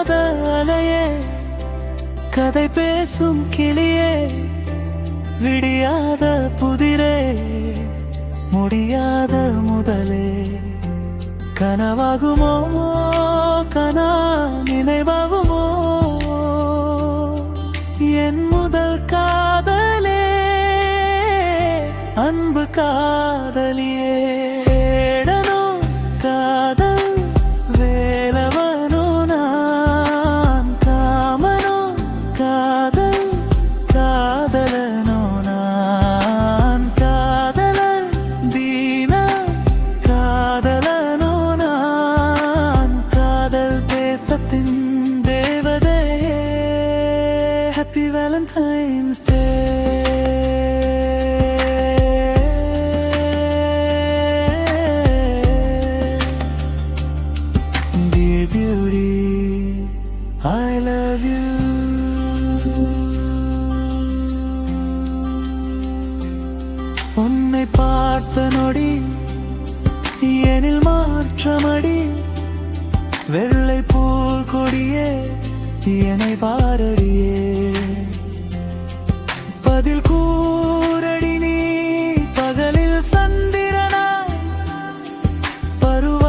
ஓயாத அலையே, கதை பேசும் கிளியே, விடியாத புதிரே, முடியாத முதலே, கனவாகுமோ கனா நினைவாகுமோ என் முதல் காதலே, அன்பு காதலியே. ஏடனோ காதல் வேலவனோ நான், காமனோ காதல் காதலனோ நான், காதலன் தீனா காதலனோ நான், காதல் தேசத்தின் தேவதையே. Happy Valentine's Day. Dear beauty, I love you. உன்னை பார்த்த நொடி எனில் மாற்றமடி, வெள்ளை பூல் கொடியே என்னை பாரடியே, பதில் கூரடி நீ பகலில் சந்திரனாய், பருவ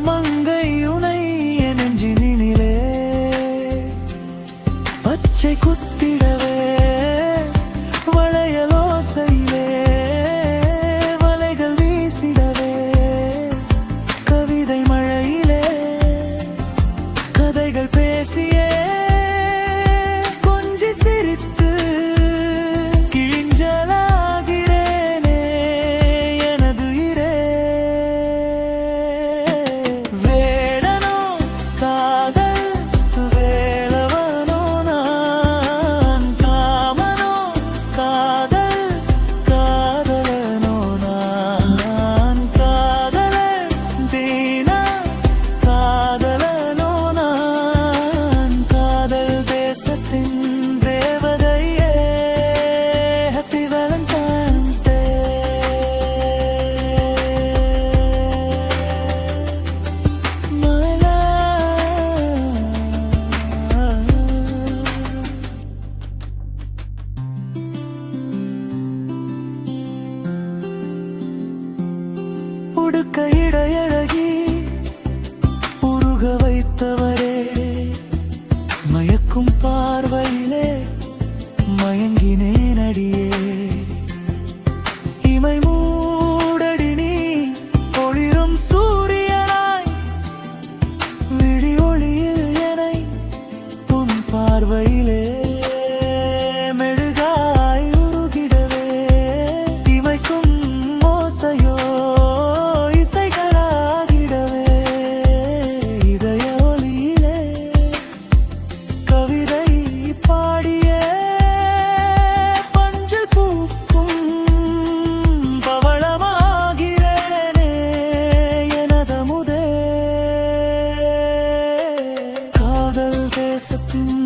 மங்கை உனை என் நெஞ்சினிலே, பச்சை குத்திடவே வளையலோசையிலே, வலைகள் வீசிடவே கவிதை மழையிலே, கதைகள் பேசியே கொஞ்சி சிரித்து கிழிஞ்சலாகிறேனே எனது இரே. வேடனோ காதல் வேலவனோ நான், காமனோ காதல் காதலனோ நான், காதலன் தீனா காதலனோ நான், காதல் தேசத்தின் தேவதையே. Happy Valentine's Day. My love. உடுக்க இடையழகி உருக வைத்தவரே, மயக்கும் பார்வையிலே மயங்கினேன் அடியே, இமை மூடடி நீ ஒளிரும் சூரியனாய், விழி ஒளியில் என்னை உன் பார்வையிலே மெழுகாய் உருகிடவே, இமைக்கும் ஓசையோ இசைகளாகிடவே, இதய ஒளியிலே கவிதை பாடியே பஞ்சல் பூக்கும் பவளமாகிறேனே எனதமுதே. காதல் தேசத்தின்